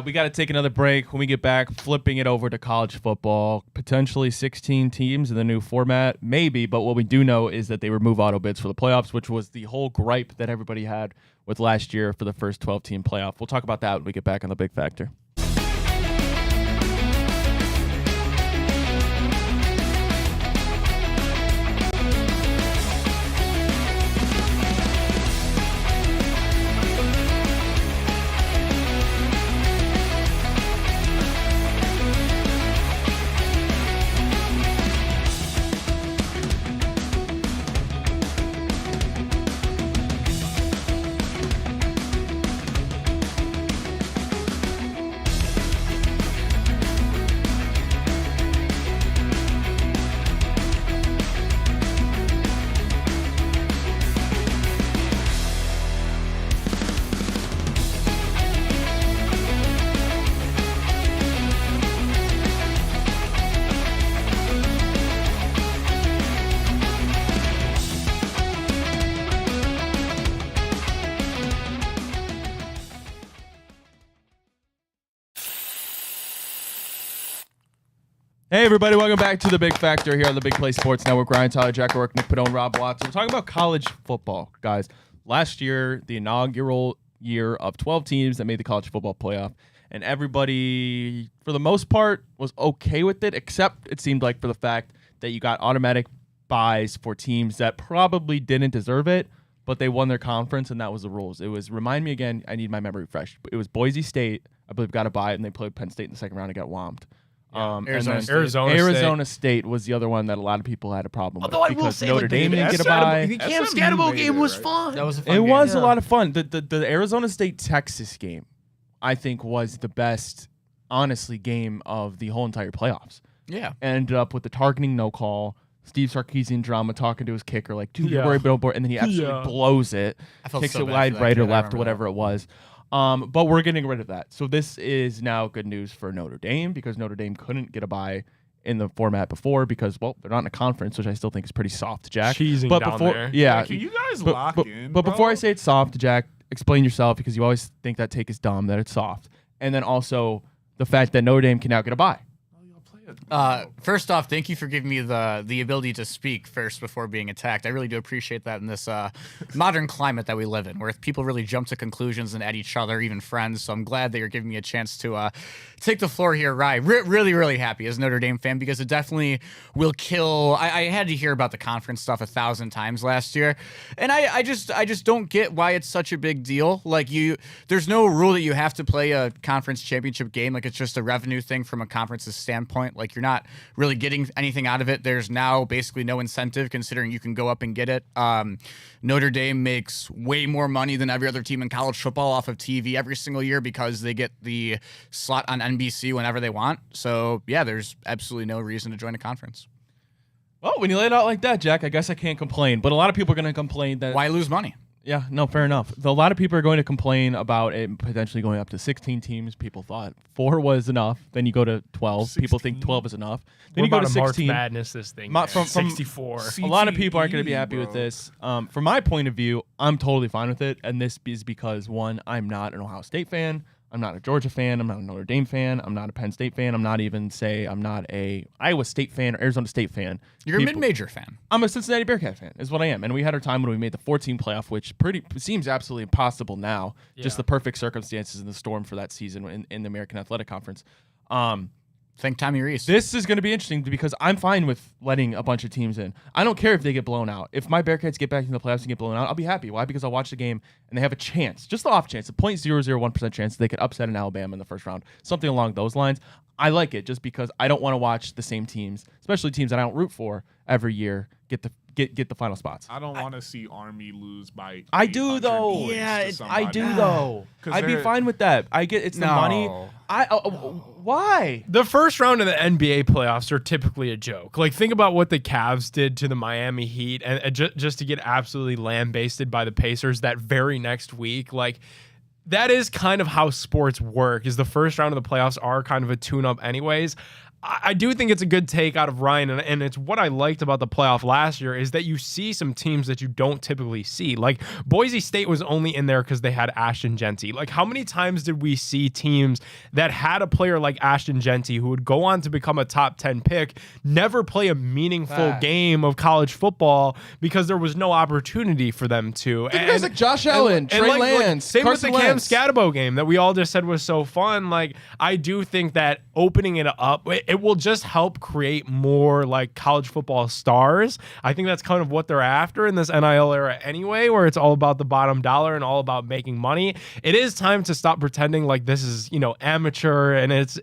We got to take another break. When we get back, flipping it over to college football, potentially 16 teams in the new format, maybe. But what we do know is that they remove auto bids for the playoffs, which was the whole gripe that everybody had with last year for the first 12-team playoff. We'll talk about that when we get back on the Big Factor. Hey, everybody. Welcome back to the Big Factor here on the Big Play Sports Network. Ryan Tyler, Jack O'Rourke, Nick Padone, Rob Watson. We're talking about college football, guys. Last year, the inaugural year of 12 teams that made the college football playoff, and everybody, for the most part, was okay with it, except it seemed like for the fact that you got automatic buys for teams that probably didn't deserve it, but they won their conference, and that was the rules. It was, remind me again, I need my memory fresh. It was Boise State, I believe, got a bye, and they played Penn State in the second round and got whomped. Arizona State was the other one that a lot of people had a problem with. Although I will say, Notre Dame didn't get a bye. The Camp SMU Scatterbo made game it, was right? fun. That was a fun It game. was a lot of fun. The Arizona State-Texas game, I think, was the best, honestly, game of the whole entire playoffs. Yeah. Ended up with the targeting no call, Steve Sarkisian drama talking to his kicker, like, dude, you're very billboard, and then he absolutely blows it, I felt kicks so it bad wide for that right or kid. I left, remember whatever it was. But we're getting rid of that. So this is now good news for Notre Dame, because Notre Dame couldn't get a bye in the format before because, well, they're not in a conference, which I still think is pretty soft, Jack. Cheesing but down before, there. Yeah. Can you guys lock in? But bro? before I say it's soft, Jack, explain yourself, because you always think that take is dumb, that it's soft. And then also the fact that Notre Dame can now get a bye. First off, thank you for giving me the ability to speak first before being attacked. I really do appreciate that in this modern climate that we live in, where people really jump to conclusions and at each other, even friends. So I'm glad that you're giving me a chance to take the floor here, Rye. Really, really happy as a Notre Dame fan, because it definitely will kill. I had to hear about the conference stuff 1,000 times last year, and I just don't get why it's such a big deal. Like, there's no rule that you have to play a conference championship game. Like, it's just a revenue thing from a conference's standpoint. Like, you're not really getting anything out of it. There's now basically no incentive, considering you can go up and get it. Notre Dame makes way more money than every other team in college football off of TV every single year, because they get the slot on NBC whenever they want. So yeah, there's absolutely no reason to join a conference. Well, when you lay it out like that, Jack, I guess I can't complain. But a lot of people are going to complain that... Why lose money? Yeah, no, fair enough. A lot of people are going to complain about it potentially going up to 16 teams. People thought 4 was enough. Then you go to 12. 16? People think 12 is enough. Then We're you go about to to March 16. Madness this thing. From 64. A lot of people aren't going to be happy with bro. this. From my point of view, I'm totally fine with it. And this is because, one, I'm not an Ohio State fan. I'm not a Georgia fan. I'm not a Notre Dame fan. I'm not a Penn State fan. I'm not a Iowa State fan or Arizona State fan. You're a mid-major fan. I'm a Cincinnati Bearcat fan, is what I am. And we had our time when we made the 14 playoff, which seems absolutely impossible now. Just the perfect circumstances in the storm for that season in the American Athletic Conference. Thank Tommy Reese. This is going to be interesting because I'm fine with letting a bunch of teams in. I don't care if they get blown out. If my Bearcats get back into the playoffs and get blown out, I'll be happy. Why? Because I'll watch the game and they have a chance, just the off chance, a 0.001% chance they could upset an Alabama in the first round, something along those lines. I like it just because I don't want to watch the same teams, especially teams that I don't root for every year, get the final spots. I don't want to see Army lose by. I do 800 though. points Yeah, to I somebody. do though. 'Cause I'd be they're- fine with that. I get it's the money. Why? The first round of the NBA playoffs are typically a joke. Like, think about what the Cavs did to the Miami Heat, and just to get absolutely lambasted by the Pacers that very next week. Like, that is kind of how sports work. Is the first round of the playoffs are kind of a tune-up, anyways. I do think it's a good take out of Ryan, and it's what I liked about the playoff last year is that you see some teams that you don't typically see. Like, Boise State was only in there because they had Ashton Genty. Like, how many times did we see teams that had a player like Ashton Genty who would go on to become a top 10 pick, never play a meaningful game of college football because there was no opportunity for them to? Think guys like Josh Allen, Trey Lance, same Carson with the Cam Wentz. Scatabo game that we all just said was so fun. Like, I do think that opening it up, it will just help create more like college football stars. I think that's kind of what they're after in this NIL era anyway, where it's all about the bottom dollar and all about making money. It is time to stop pretending like this is, amateur and it's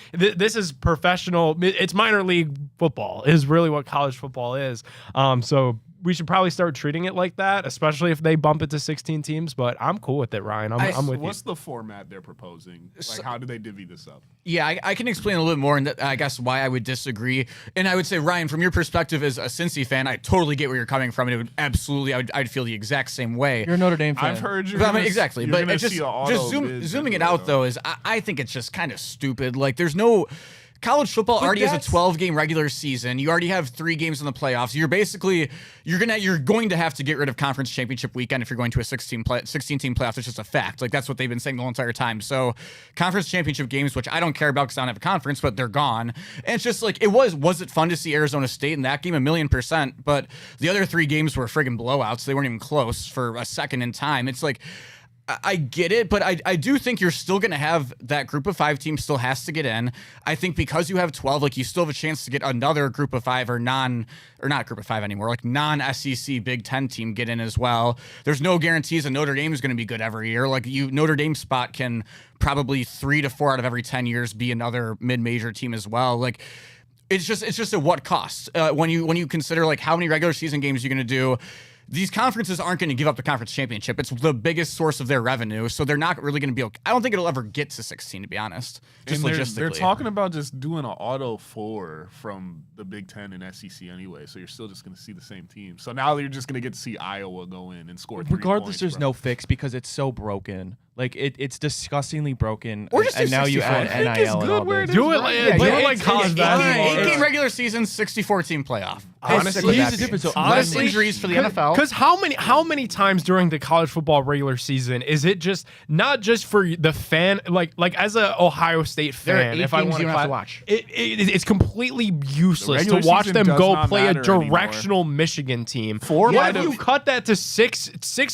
this is professional. It's minor league football is really what college football is. So we should probably start treating it like that, especially if they bump it to 16 teams. But I'm cool with it, Ryan. I'm with you. What's the format they're proposing? Like, how do they divvy this up? Yeah, I can explain a little bit more, and I guess why I would disagree. And I would say, Ryan, from your perspective as a Cincy fan, I totally get where you're coming from, and it would absolutely, I'd feel the exact same way. You're a Notre Dame fan. I've heard you. But, exactly, but just zooming it out though is I think it's just kind of stupid. Like, there's no. College football already has a 12-game regular season. You already have 3 games in the playoffs. You're going to have to get rid of conference championship weekend if you're going to a 16-team playoffs. It's just a fact. Like, that's what they've been saying the whole entire time. So conference championship games, which I don't care about because I don't have a conference, but they're gone. And it's just like, was it fun to see Arizona State in that game? 1,000,000%. But the other 3 games were friggin' blowouts. They weren't even close for a second in time. It's like, I get it, but I do think you're still going to have that group of 5 team still has to get in. I think because you have 12, like, you still have a chance to get another group of 5 or not group of 5 anymore, like non-SEC Big Ten team get in as well. There's no guarantees that Notre Dame is going to be good every year. Like, Notre Dame spot can probably 3 to 4 out of every 10 years be another mid-major team as well. Like, it's just at what cost when you consider like how many regular season games you're going to do. These conferences aren't going to give up the conference championship. It's the biggest source of their revenue, so they're not really going to be okay. I don't think it'll ever get to 16, to be honest, just And logistically. they're talking about just doing an auto 4 from the Big Ten and SEC anyway, so you're still just going to see the same team. So now you're just going to get to see Iowa go in and score 3 Regardless, points, there's bro. no fix because it's so broken. Like it's disgustingly broken. Or just and do now you 64. add I think it's NIL and good all where this. it Do it is, like, right? do Yeah, it like college basketball. 8-game regular season, 64-team playoff. How It's- sick would here's that the difference, be? though. Less Honestly, injuries for the NFL. Because how many times during the college football regular season is it just not just for the fan, like as a Ohio State There are fan, 8 if I games want you don't have to watch. it's completely useless to regular watch season them does go not play a matter anymore. directional Michigan team. Four What might if you have- cut that to six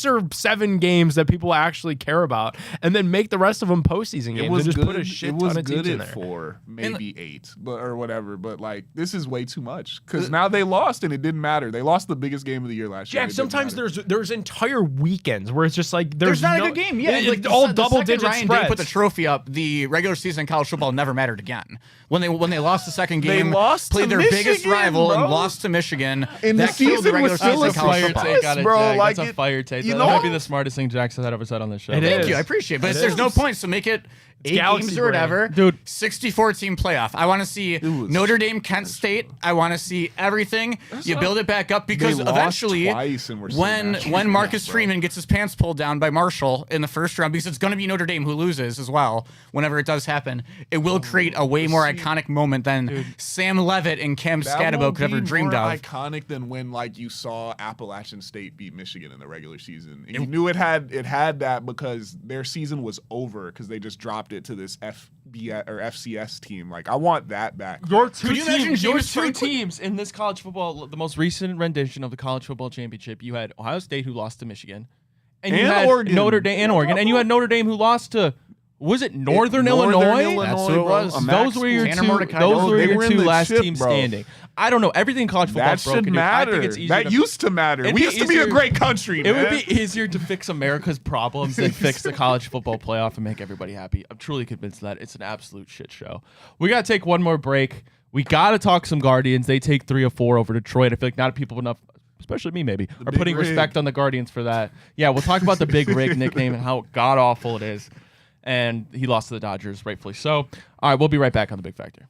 or 7 games that people actually care about, and then make the rest of them postseason games? It was and just good. put a shit It was ton of good teams in at there. 4, maybe 8, but or whatever. But like, this is way too much because now they lost and it didn't matter. They lost the biggest game of the year last year. Jack, and it didn't sometimes matter. there's entire weekends where it's just like There's not no, a good game. Yeah, like all the double second digit Ryan spreads. Day put the trophy up. The regular season in college football never mattered again. When they lost the second They game, lost played to their biggest Michigan, rival bro. and lost to Michigan. And the that killed the season regular was still season a in college fire football. test, on it, bro. Jack. Like That's a fire take. you That know- might be the smartest thing Jack's ever said on this show. It Thank is. you, I appreciate it. But It there's no is. point, so make it 8 Galaxy games or whatever. Dude. 64-team playoff. I want to see was- Notre Dame, Kent State. I want to see everything. You build it back up because They lost eventually, twice and were still when national Marcus champs, bro. Freeman gets his pants pulled down by Marshall in the first round, because it's going to be Notre Dame who loses as well. Whenever it does happen, it will create a way more iconic moment than Sam Levitt and Cam That Scatabo won't could ever be dreamed more of. iconic than when like you saw Appalachian State beat Michigan in the regular season. And you knew it had that because their season was over because they just dropped it to this FBS or FCS team. Like I want that back. Your two Could you imagine teams, your James two Franklin? teams in this college football, the most recent rendition of the college football championship, you had Ohio State who lost to Michigan, and you And had Oregon. Notre Dame and Oregon, and you had Notre Dame who lost to, was it Northern Illinois? That's who it was. Those were your Tanner two. Mordecai. Those were They your were in two the last chip, teams bro. standing. I don't know. Everything in college football That is broken. should dude. matter. I think it's easier That to, used to matter. It'd We be used to be a easier- great country, It man. would be easier to fix America's problems than fix the college football playoff and make everybody happy. I'm truly convinced that it's an absolute shit show. We got to take one more break. We got to talk some Guardians. They take 3 of 4 over Detroit. I feel like not people enough, especially me maybe, are big putting rig. respect on the Guardians for that. Yeah, we'll talk about the Big Rig nickname and how god-awful it is. And he lost to the Dodgers, rightfully so. All right, we'll be right back on The Big Factor.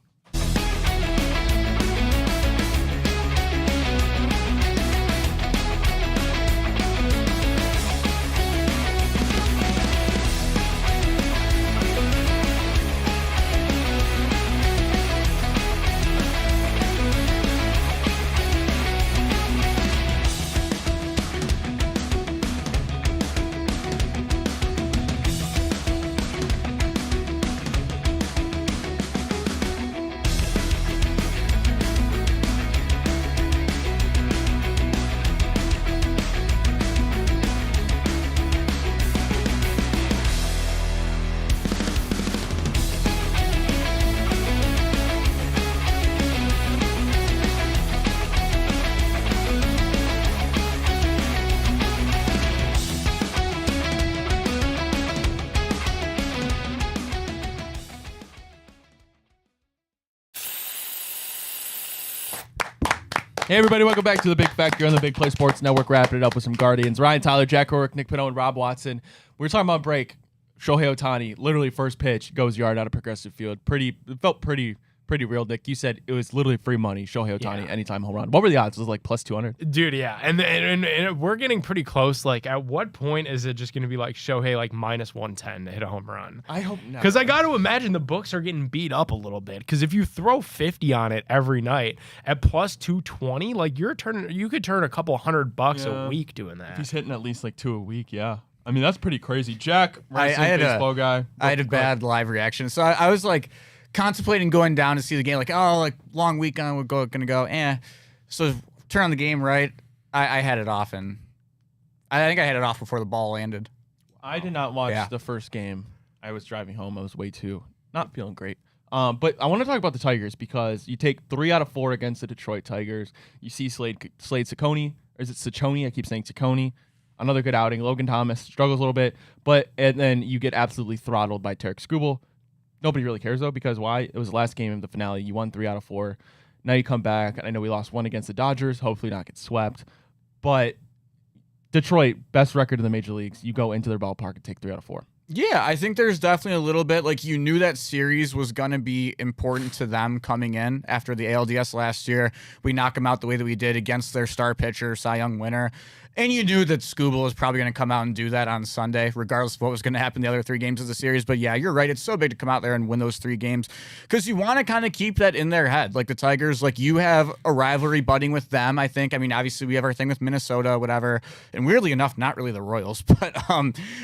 Hey, everybody, welcome back to The Big Factor on the Big Play Sports Network. Wrapping it up with some Guardians. Ryan Tyler, Jack O'Rourke, Nick Pinot, and Rob Watson. We were talking about break. Shohei Ohtani, literally first pitch, goes yard out of Progressive Field. It felt pretty real, Nick. You said it was literally free money, Shohei Ohtani, anytime home run. What were the odds? Was it like plus 200? Dude, yeah, and we're getting pretty close. Like, at what point is it just going to be like Shohei like minus 110 to hit a home run? I hope not. Because I got to imagine the books are getting beat up a little bit. Because if you throw 50 on it every night at plus 220, like you could turn a couple $100 Yeah. a week doing that. He's hitting at least like 2 a week, yeah. I mean, that's pretty crazy. Jack, I had baseball guy. I had a bad live reaction, so I was like contemplating going down to see the game. Like, oh, like long weekend, we're gonna go. So turn on the game, right? I had it off, and I think I had it off before the ball landed. I did not watch Yeah. the first game. I was driving home. I was way too not feeling great. But I want to talk about the Tigers because you take 3 out of 4 against the Detroit Tigers. You see Slade Ciccone, or is it Ciccone? I keep saying Ciccone. Another good outing. Logan Thomas struggles a little bit, and then you get absolutely throttled by Tarek Skubal. Nobody really cares, though, because why? It was the last game of the finale. You won 3 out of 4. Now you come back. I know we lost 1 against the Dodgers. Hopefully not get swept. But Detroit, best record in the major leagues. You go into their ballpark and take 3 out of 4. Yeah, I think there's definitely a little bit like you knew that series was going to be important to them coming in after the ALDS last year. We knock them out the way that we did against their star pitcher, Cy Young winner. And you knew that Scooble was probably going to come out and do that on Sunday, regardless of what was going to happen in the other 3 games of the series. But yeah, you're right. It's so big to come out there and win those 3 games because you want to kind of keep that in their head. Like the Tigers, like you have a rivalry budding with them, I think. I mean, obviously we have our thing with Minnesota, whatever. And weirdly enough, not really the Royals. But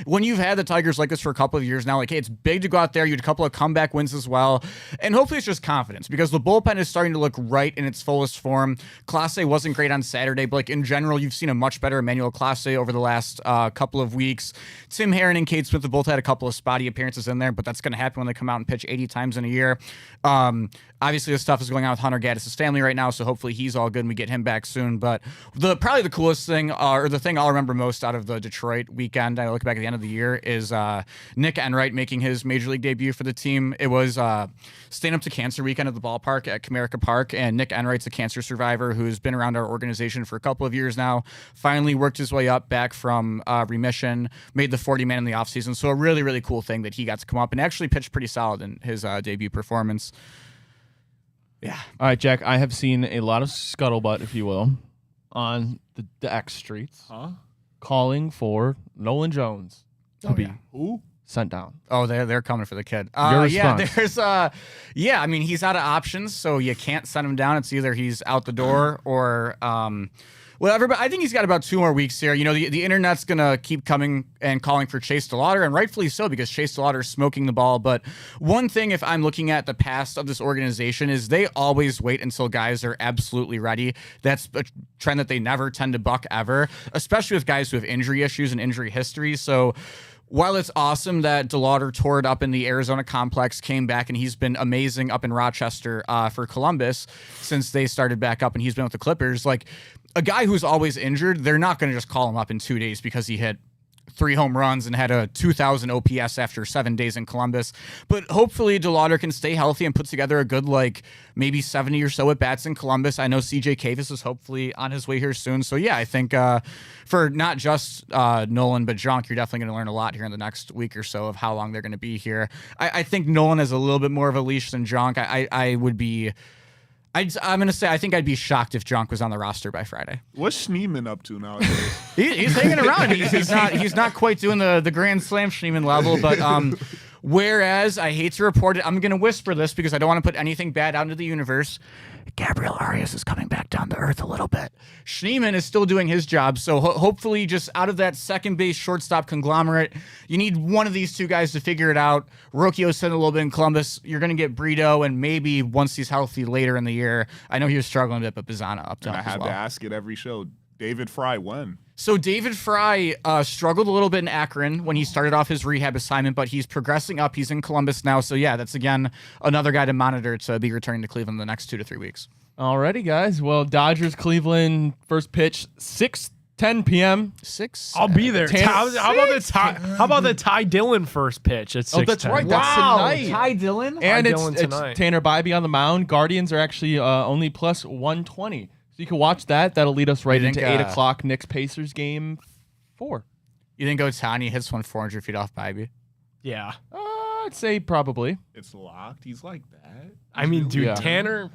when you've had the Tigers like this for a couple of years now, like, hey, it's big to go out there. You had a couple of comeback wins as well. And hopefully it's just confidence because the bullpen is starting to look right in its fullest form. Clase wasn't great on Saturday, but like in general, you've seen a much better Emmanuel Clase over the last couple of weeks. Tim Herron and Cade Smith have both had a couple of spotty appearances in there, but that's going to happen when they come out and pitch 80 times in a year. Obviously, this stuff is going on with Hunter Gaddis' family right now, so hopefully he's all good and we get him back soon. But probably the coolest thing, or the thing I'll remember most out of the Detroit weekend, I look back at the end of the year, is Nick Enright making his Major League debut for the team. It was Stand Up to Cancer weekend at the ballpark at Comerica Park, and Nick Enright's a cancer survivor who's been around our organization for a couple of years now, finally worked his way up back from remission, made the 40-man in the offseason. So a really, really cool thing that he got to come up and actually pitched pretty solid in his debut performance. Yeah. All right, Jack, I have seen a lot of scuttlebutt, if you will, on the X streets calling for Nolan Jones to be sent down. Oh, they're coming for the kid. Your yeah, response. there's I mean, he's out of options, so you can't send him down. It's either he's out the door or whatever. But I think he's got about 2 more weeks here. You know, the internet's gonna keep coming and calling for Chase DeLauder, and rightfully so because Chase DeLauder is smoking the ball. But one thing, if I'm looking at the past of this organization, is they always wait until guys are absolutely ready. That's a trend that they never tend to buck ever, especially with guys who have injury issues and injury history. So while it's awesome that DeLauder tore it up in the Arizona complex, came back, and he's been amazing up in Rochester for Columbus since they started back up, and he's been with the Clippers, like a guy who's always injured, they're not going to just call him up in 2 days because he hit 3 home runs and had a 2,000 OPS after 7 days in Columbus. But hopefully DeLauder can stay healthy and put together a good, like, maybe 70 or so at bats in Columbus. I know CJ Kavis is hopefully on his way here soon. So, yeah, I think for not just Nolan, but Jonk, you're definitely going to learn a lot here in the next week or so of how long they're going to be here. I think Nolan has a little bit more of a leash than Jonk. I would be... I'm going to say I think I'd be shocked if Jonk was on the roster by Friday. What's Schneeman up to nowadays? He's hanging around. He's not quite doing the Grand Slam Schneeman level, but whereas I hate to report it, I'm going to whisper this because I don't want to put anything bad out into the universe. Gabriel Arias is coming back down to earth a little bit. Schneeman is still doing his job, so hopefully just out of that second base shortstop conglomerate, you need one of these 2 guys to figure it out. Rocchio's sitting a little bit in Columbus. You're going to get Brito, and maybe once he's healthy later in the year, I know he was struggling a bit, but Bizana up to I have to ask it every show. David Fry, when? So David Fry struggled a little bit in Akron when he started off his rehab assignment, but he's progressing up. He's in Columbus now. So, yeah, that's, again, another guy to monitor to be returning to Cleveland in the next 2 to 3 weeks. Alrighty, guys. Well, Dodgers, Cleveland, first pitch, 6:10 p.m. 6. I'll be there. Tanner- How about the Ty Dillon first pitch at 6:10? Oh, that's right. That's tonight. Ty Dillon? And Dillon it's tonight. Tanner Bybee on the mound. Guardians are actually only plus 120. So you can watch that. That'll lead us right into 8 o'clock Knicks-Pacers game 4. You think Ohtani hits one 400 feet off Bybee? Yeah. I'd say probably. It's locked. He's like that. I mean, dude, Yeah. Tanner,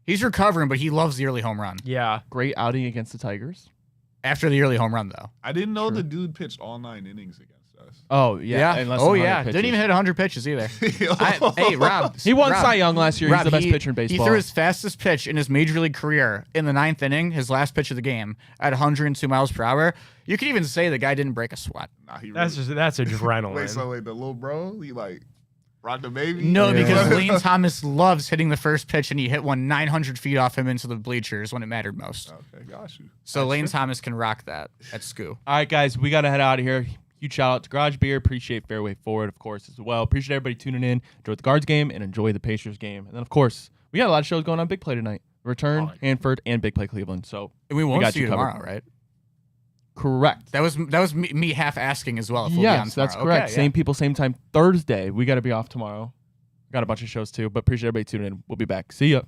He's recovering, but he loves the early home run. yeah. Great outing against the Tigers. After the early home run, though. I didn't know the dude pitched all 9 innings against us. Oh, yeah. and less than 100 pitches. Didn't even hit 100 pitches either. Hey, Rob. He won Rob, Cy Young last year. Rob, He's the best pitcher in He baseball. threw his fastest pitch in his major league career in the 9th inning, his last pitch of the game, at 102 miles per hour. You could even say the guy didn't break a sweat. Nah, he That's adrenaline. Wait, so the little bro, he like rock the baby? No, Yeah. because Lane Thomas loves hitting the first pitch, and he hit one 900 feet off him into the bleachers when it mattered most. Okay, got you. So Lane Thomas can rock that at SCU. All right, guys, we got to head out of here. Huge shout out to Garage Beer. Appreciate Fairway Forward, of course, as well. Appreciate everybody tuning in. Enjoy the Guards game and enjoy the Pacers game. And then, of course, we got a lot of shows going on Big Play tonight. Return, Hanford, and Big Play Cleveland. So And we won't got see you you covered. tomorrow, right? Correct. That was me half asking as well. If we'll be on Yes, that's tomorrow. correct. Okay, Same people, same time. Thursday, we got to be off tomorrow. Got a bunch of shows too, but appreciate everybody tuning in. We'll be back. See ya.